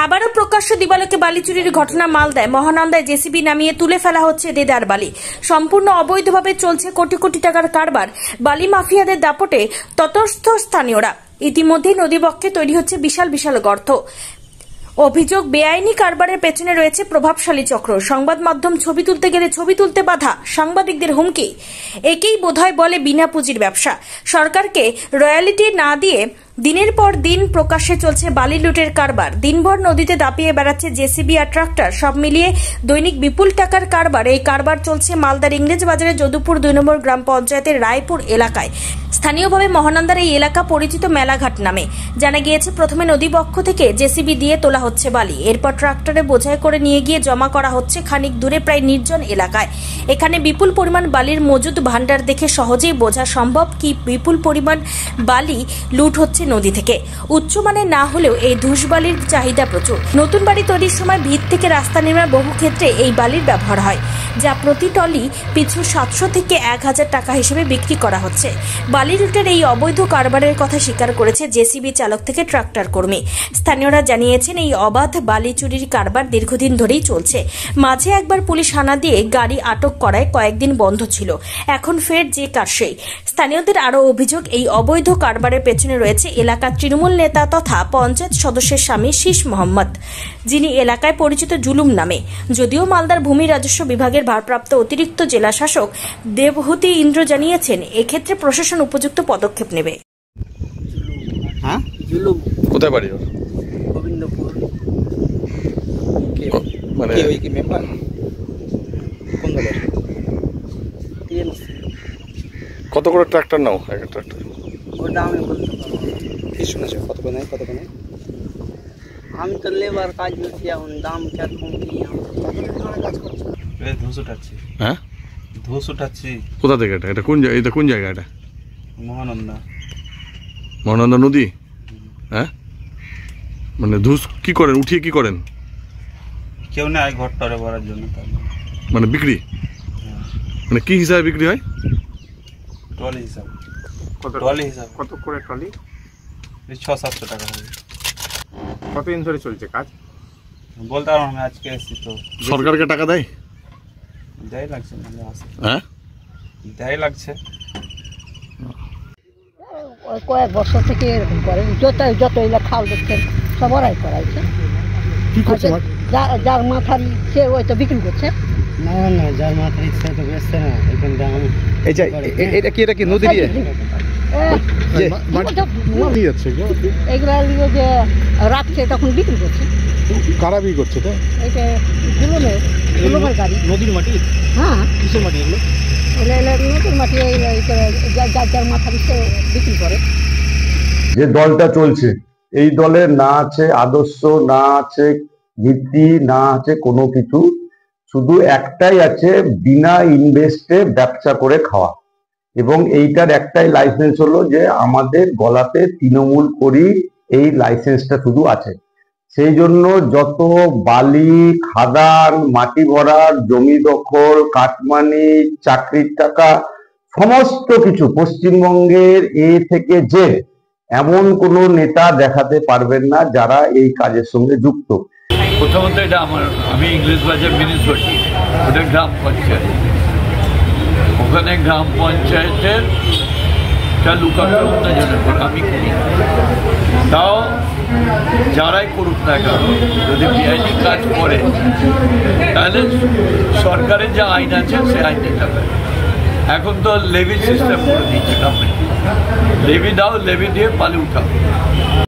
আবারও প্রকাশ্য দিবালোকে বালি চুরির ঘটনা মালদায়। মহানন্দায় জেসিবি নামিয়ে তুলে ফেলা হচ্ছে দেদার বালি। সম্পূর্ণ অবৈধভাবে চলছে কোটি কোটি টাকার কারবার। বালি মাফিয়াদের দাপটে তটস্থ স্থানীয়রা। ইতিমধ্যেই নদীবক্ষে তৈরি হচ্ছে বিশাল বিশাল গর্ত। অভিযোগ, বেআইনি কারবারের পেছনে রয়েছে প্রভাবশালী চক্র। সংবাদ মাধ্যম ছবি তুলতে গেলে ছবি তুলতে বাধা, সাংবাদিকদের হুমকি। একেই বোধহয় বলে বিনা পুঁজির ব্যবসা। সরকারকে রয়্যালিটি না দিয়ে দিনের পর দিন প্রকাশ্যে চলছে বালি লুটের কারবার। দিনভর নদীতে দাপিয়ে বেড়াচ্ছে জেসিবি আর ট্রাক্টর। সব মিলিয়ে দৈনিক বিপুল টাকার কারবার। এই কারবার চলছে মালদার ইংরেজ বাজারের যদুপুর 2 নম্বর গ্রাম পঞ্চায়েতের রায়পুর এলাকায়। স্থানীয়ভাবে মহানন্দার এই এলাকা পরিচিত মেলাঘাট নামে। জানা গিয়েছে, প্রথমে নদীবক্ষ থেকে জেসিবি দিয়ে তোলা হচ্ছে বালি। এরপর ট্রাক্টরে বোঝাই করে নিয়ে গিয়ে জমা করা হচ্ছে খানিক দূরে প্রায় নির্জন এলাকায়। এখানে বিপুল পরিমাণ বালির মজুদ ভান্ডার দেখে সহজেই বোঝা সম্ভব কি বিপুল পরিমাণ বালি লুট হচ্ছে নদী থেকে। উচ্চমানের না হলেও এই ধূসবালির চাহিদা প্রচুর। নতুন বাড়ি তৈরির সময় ভিত থেকে রাস্তা নির্মাণ বহু ক্ষেত্রে এই বালির ব্যবহার হয়, যা প্রতি টলি পিছু 700 থেকে 1000 টাকা হিসেবে বিক্রি করা হচ্ছে। বালি লুটের এই অবৈধ কারবারের কথা স্বীকার করেছে জেসিবি চালক থেকে ট্রাক্টর কর্মী। স্থানীয়রা জানিয়েছেন, এই অবাধ বালি চুরির কারবার দীর্ঘদিন ধরেই চলছে। মাঝে একবার পুলিশ হানা দিয়ে গাড়ি আটক করায় কয়েকদিন বন্ধ ছিল। এখন ফের যে কার সেই। স্থানীয়দের আরও অভিযোগ, এই অবৈধ কারবারের পেছনে রয়েছে এলাকার তৃণমূল নেতা তথা পঞ্চায়েত সদস্যের স্বামী শীষ মোহাম্মদ, যিনি এলাকায় পরিচিত জুলুম নামে। যদিও মালদার ভূমি রাজস্ব বিভাগের ভারপ্রাপ্ত অতিরিক্ত জেলা শাসক দেবহুতি ইন্দ্র জানিয়েছেন, এক্ষেত্রে প্রশাসন উপযুক্ত পদক্ষেপ নেবে। কোথায় বাড়ি? গোবিন্দপুর। মানে কি মেম্বার কোন দলের? টিএমসি। কত করে ট্রাক্টর নাও? একটা ট্রাক্টর ওটা আমি বলতে পারবো। কি শুনেছো? কত করে নেয়? আমি তো লেবার কাজ করছি, এখন দাম কিরকম কি কাজ করছি? ধূস উঠাচ্ছি। হ্যাঁ, ধূস উঠাচ্ছি। কোথা থেকে? এটা কোন জায়গা? এটা মহানন্দা নদী। হ্যাঁ, মানে ধূস কি করেন? উঠিয়ে কি করেন? কেউ না, ঘর টরে ভরার জন্য। মানে বিক্রি? মানে কি হিসাবে বিক্রি হয়? ট্রলি হিসাব। ট্রলি হিসাব। কত করে ট্রলি? 600-700 টাকা হবে। কতদিন ধরে চলছে কাজ? বলতে পারবো আমি, আজকে এসেছি তো। সরকারকে টাকা দেয়? দেয় লাগছে না? হ্যাঁ, দেয় লাগছে। কয়েক বছর থেকে এরকম করে। যত এলাকা খাল দেখছেন সব ওরাই করাইছে। কি করছে? যার মাথারি সে ওই তো বিক্রি করছে। না, যার মাথারি সে তো বেচছে না। এখানে দাম এটা কি নদী দিয়ে এগুলা যে রাখছে তখন বিক্রি করছে। কারা বিক্রি করছে? এটা জুলুমের গাড়ি। নদীর মাটি? হ্যাঁ। কিসের মাটি এগুলো? নদীর মাটি। যার মাথারি সে বিক্রি করে। যে দলটা চলছে, এই দলের না আছে আদর্শ, না আছে ভিত্তি, না আছে কোনো কিছু। শুধু একটাই আছে, বিনা ইনভেস্টে ব্যবসা করে খাওয়া। এবং এইটার একটাই লাইসেন্স হলো যে আমাদের গলাতে তৃণমূল করি, এই লাইসেন্সটা শুধু আছে। সেই জন্য যত বালি, খাদান, মাটি ভরার, জমি দখল, কাটমানি, চাকরির টাকা, সমস্ত কিছু পশ্চিমবঙ্গের এ থেকে যে এমন কোনো নেতা দেখাতে পারবেন না যারা এই কাজের সঙ্গে যুক্ত। প্রথমত এটা আমি ইংরেজ বাজার মিউনিসিপালিটি, ওটা গ্রাম পঞ্চায়েত। ওখানে গ্রাম পঞ্চায়েতের লুকানো উন্নয়নের আমি করি। তাও যারাই করুক না কেন, যদি বেআইনি কাজ করে তাহলে সরকারের যে আইন আছে সে আইনে যাবে। এখন তো লেভি সিস্টেম করে দিয়েছে গভর্নমেন্ট। লেভি দাও, লেভি দিয়ে বালি উঠাও।